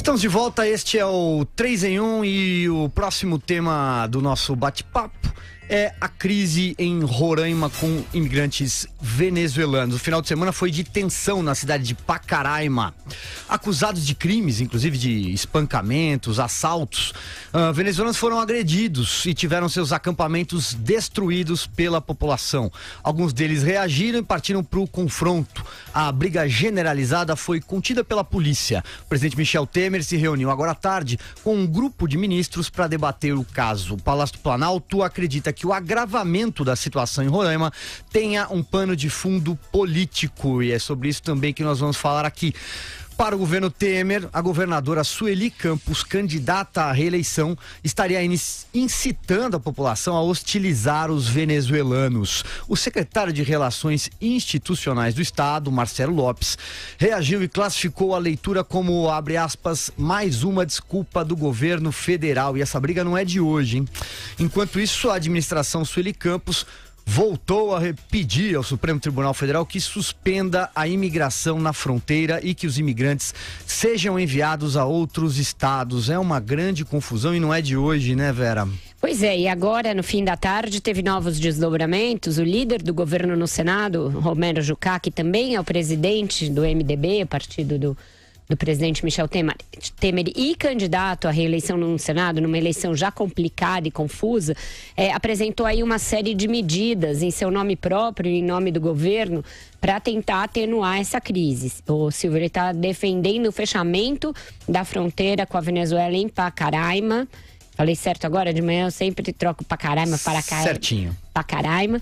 Estamos de volta, este é o 3 em 1 e o próximo tema do nosso bate-papo é a crise em Roraima com imigrantes venezuelanos. O final de semana foi de tensão na cidade de Pacaraima. Acusados de crimes, inclusive de espancamentos, assaltos, venezuelanos foram agredidos e tiveram seus acampamentos destruídos pela população. Alguns deles reagiram e partiram para o confronto. A briga generalizada foi contida pela polícia. O presidente Michel Temer se reuniu agora à tarde com um grupo de ministros para debater o caso. O Palácio do Planalto acredita que o agravamento da situação em Roraima tenha um pano de fundo político, e é sobre isso também que nós vamos falar aqui. Para o governo Temer, a governadora Sueli Campos, candidata à reeleição, estaria incitando a população a hostilizar os venezuelanos. O secretário de Relações Institucionais do Estado, Marcelo Lopes, reagiu e classificou a leitura como, abre aspas, mais uma desculpa do governo federal. E essa briga não é de hoje, hein? Enquanto isso, a administração Sueli Campos voltou a pedir ao Supremo Tribunal Federal que suspenda a imigração na fronteira e que os imigrantes sejam enviados a outros estados. É uma grande confusão e não é de hoje, né, Vera? Pois é, e agora, no fim da tarde, teve novos desdobramentos. O líder do governo no Senado, Romero Jucá, que também é o presidente do MDB, partido do presidente Michel Temer e candidato à reeleição no Senado, numa eleição já complicada e confusa, apresentou aí uma série de medidas em seu nome próprio e em nome do governo para tentar atenuar essa crise. O Silvio está defendendo o fechamento da fronteira com a Venezuela em Pacaraima. Falei certo agora? De manhã eu sempre troco Pacaraima para certinho. Pacaraima,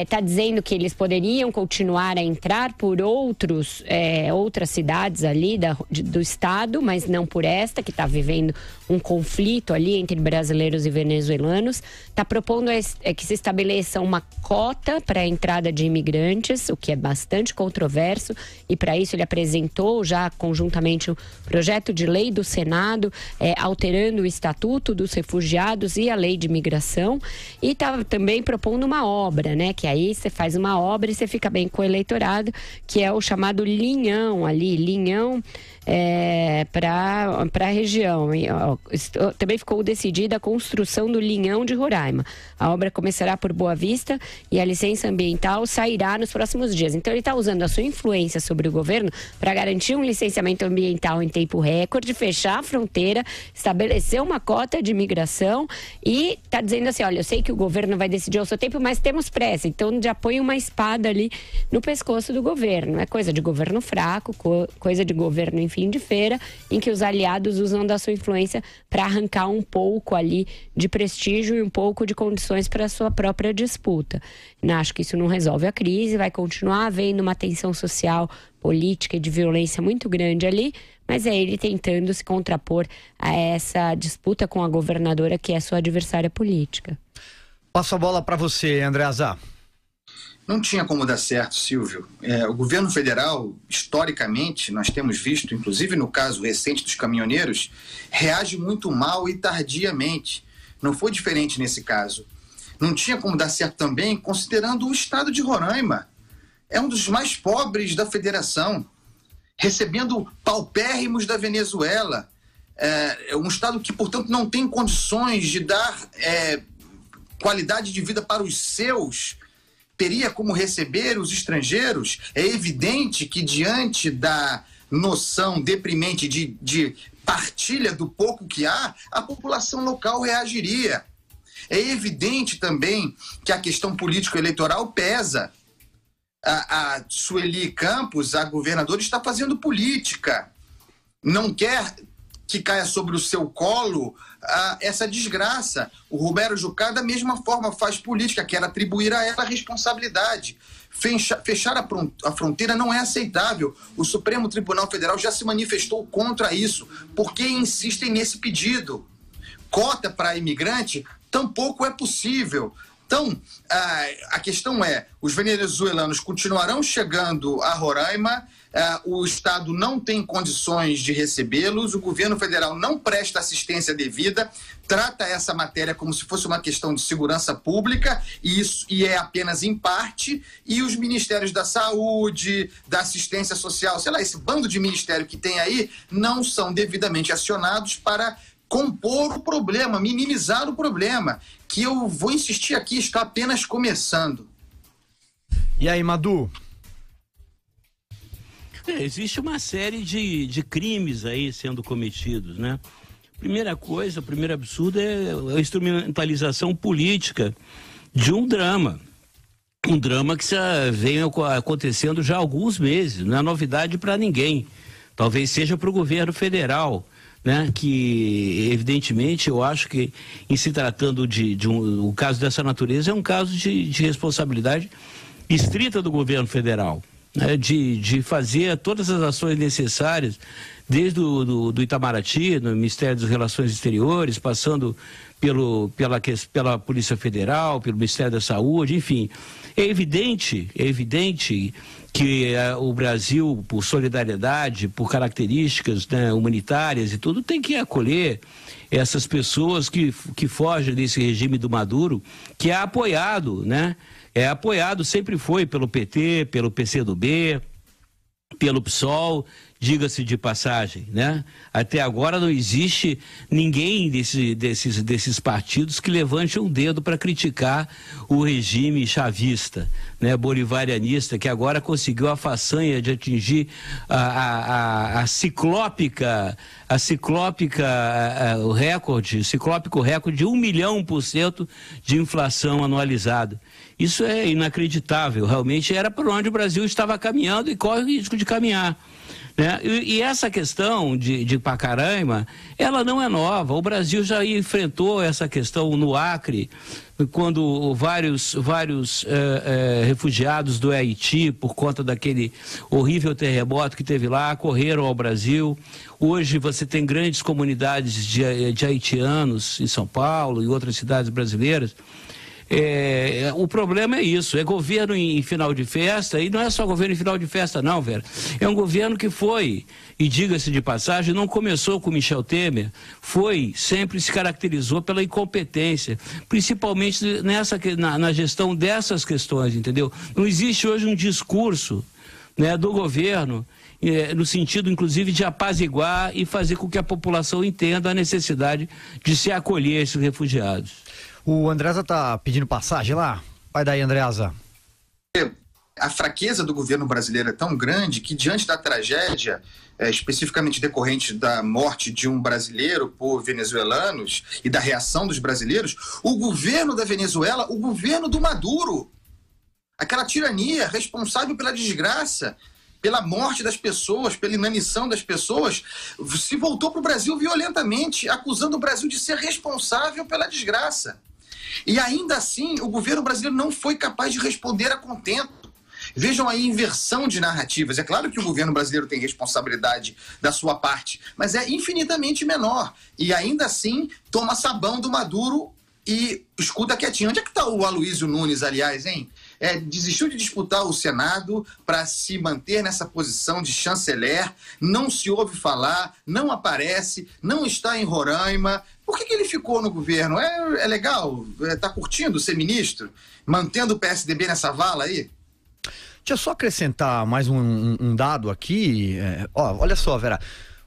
tá dizendo que eles poderiam continuar a entrar por outras cidades ali do estado, mas não por esta, que está vivendo um conflito ali entre brasileiros e venezuelanos. Está propondo que se estabeleça uma cota para a entrada de imigrantes, o que é bastante controverso, e para isso ele apresentou já conjuntamente o projeto de lei do Senado, alterando o Estatuto dos Refugiados e a lei de imigração, e está também propondo uma obra, né? Que aí você faz uma obra e você fica bem com o eleitorado, que é o chamado linhão ali, para a região. E, também ficou decidida a construção do linhão de Roraima. A obra começará por Boa Vista e a licença ambiental sairá nos próximos dias. Então ele está usando a sua influência sobre o governo para garantir um licenciamento ambiental em tempo recorde, fechar a fronteira, estabelecer uma cota de imigração e está dizendo assim, olha, eu sei que o governo vai decidir ao seu tempo, mas temos pressa. Então já põe uma espada ali no pescoço do governo. É coisa de governo fraco, coisa de governo, enfim, de feira, em que os aliados usam da sua influência para arrancar um pouco ali de prestígio e um pouco de condições para a sua própria disputa. Acho que isso não resolve a crise, vai continuar havendo uma tensão social, política e de violência muito grande ali, mas é ele tentando se contrapor a essa disputa com a governadora, que é sua adversária política. Passo a bola para você, André Azar. Não tinha como dar certo, Silvio. O governo federal, historicamente, nós temos visto, inclusive no caso recente dos caminhoneiros, reage muito mal e tardiamente. Não foi diferente nesse caso. Não tinha como dar certo também, considerando o estado de Roraima. É um dos mais pobres da federação, recebendo paupérrimos da Venezuela. É um estado que, portanto, não tem condições de dar qualidade de vida para os seus. Teria como receber os estrangeiros. É evidente que, diante da noção deprimente de partilha do pouco que há, a população local reagiria. É evidente também que a questão político-eleitoral pesa. A Sueli Campos, a governadora, está fazendo política. Não quer que caia sobre o seu colo essa desgraça. O Romero Jucá, da mesma forma, faz política, quer atribuir a ela a responsabilidade. Fechar a fronteira não é aceitável. O Supremo Tribunal Federal já se manifestou contra isso. Por que insistem nesse pedido? Cota para imigrante tampouco é possível. Então, a questão é, os venezuelanos continuarão chegando a Roraima, o Estado não tem condições de recebê-los, o governo federal não presta assistência devida, trata essa matéria como se fosse uma questão de segurança pública, e é apenas em parte, e os ministérios da saúde, da assistência social, sei lá, esse bando de ministério que tem aí, não são devidamente acionados para compor o problema, minimizar o problema, que eu vou insistir aqui, está apenas começando. E aí, Madu? Existe uma série de crimes aí sendo cometidos, né? Primeira coisa, o primeiro absurdo é a instrumentalização política de um drama. Um drama que já vem acontecendo já há alguns meses, não é novidade para ninguém. Talvez seja para o governo federal, né? Que, evidentemente, eu acho que, em se tratando um caso dessa natureza, é um caso de responsabilidade estrita do governo federal. Né, de fazer todas as ações necessárias, desde do Itamaraty, no Ministério das Relações Exteriores, passando pela Polícia Federal, pelo Ministério da Saúde, enfim. É evidente que o Brasil, por solidariedade, por características, né, humanitárias e tudo, tem que acolher essas pessoas que fogem desse regime do Maduro, que é apoiado, né? É apoiado, sempre foi pelo PT, pelo PCdoB, pelo PSOL, diga-se de passagem, né? Até agora não existe ninguém desses partidos que levante um dedo para criticar o regime chavista, né? Bolivarianista, que agora conseguiu a façanha de atingir o ciclópico recorde de 1.000.000% de inflação anualizada. Isso é inacreditável, realmente era por onde o Brasil estava caminhando e corre o risco de caminhar. Né? E essa questão de Pacaraima, ela não é nova. O Brasil já enfrentou essa questão no Acre, quando vários refugiados do Haiti, por conta daquele horrível terremoto que teve lá, correram ao Brasil. Hoje você tem grandes comunidades de haitianos em São Paulo e outras cidades brasileiras. O problema é isso, é governo em final de festa, e não é só governo em final de festa não, Vera. É um governo que foi, e diga-se de passagem, não começou com Michel Temer, sempre se caracterizou pela incompetência, principalmente na gestão dessas questões, entendeu? Não existe hoje um discurso, né, do governo, no sentido, inclusive, de apaziguar e fazer com que a população entenda a necessidade de se acolher esses refugiados. O Andresa tá pedindo passagem lá? Vai daí, Andresa. A fraqueza do governo brasileiro é tão grande que, diante da tragédia, especificamente decorrente da morte de um brasileiro por venezuelanos e da reação dos brasileiros, o governo da Venezuela, o governo do Maduro, aquela tirania responsável pela desgraça, pela morte das pessoas, pela inanição das pessoas, se voltou para o Brasil violentamente, acusando o Brasil de ser responsável pela desgraça. E ainda assim, o governo brasileiro não foi capaz de responder a contento. Vejam a inversão de narrativas. É claro que o governo brasileiro tem responsabilidade da sua parte, mas é infinitamente menor. E ainda assim, toma sabão do Maduro e escuta quietinho. Onde é que está o Aloysio Nunes, aliás, hein? Desistiu de disputar o Senado para se manter nessa posição de chanceler, não se ouve falar, não aparece, não está em Roraima. Por que ele ficou no governo? É legal? Está curtindo ser ministro? Mantendo o PSDB nessa vala aí? Deixa eu só acrescentar mais um dado aqui. Olha só, Vera.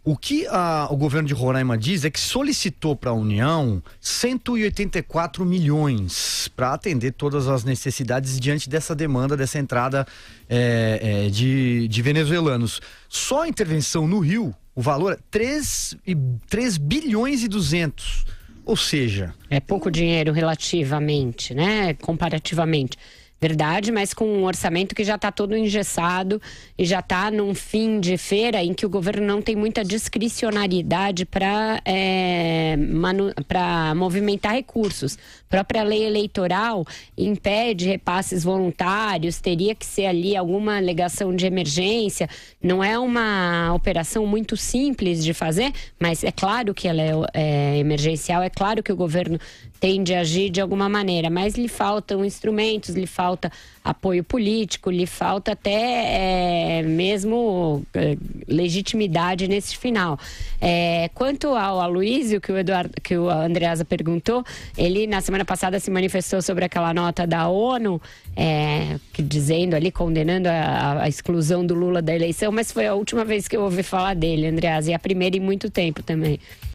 O que o governo de Roraima diz é que solicitou para a União 184 milhões para atender todas as necessidades diante dessa demanda, dessa entrada de venezuelanos. Só a intervenção no Rio, o valor é 3 bilhões e 200. Ou seja... É pouco dinheiro relativamente, né? Comparativamente. Verdade, mas com um orçamento que já está todo engessado e já está num fim de feira em que o governo não tem muita discricionariedade para movimentar recursos. A própria lei eleitoral impede repasses voluntários, teria que ser ali alguma alegação de emergência. Não é uma operação muito simples de fazer, mas é claro que ela é emergencial, é claro que o governo tende a agir de alguma maneira, mas lhe faltam instrumentos, lhe falta apoio político, lhe falta até mesmo legitimidade nesse final. Quanto ao Aloysio, que o Andreasa perguntou, ele na semana passada se manifestou sobre aquela nota da ONU, dizendo ali, condenando a exclusão do Lula da eleição, mas foi a última vez que eu ouvi falar dele, Andreasa, e a primeira em muito tempo também.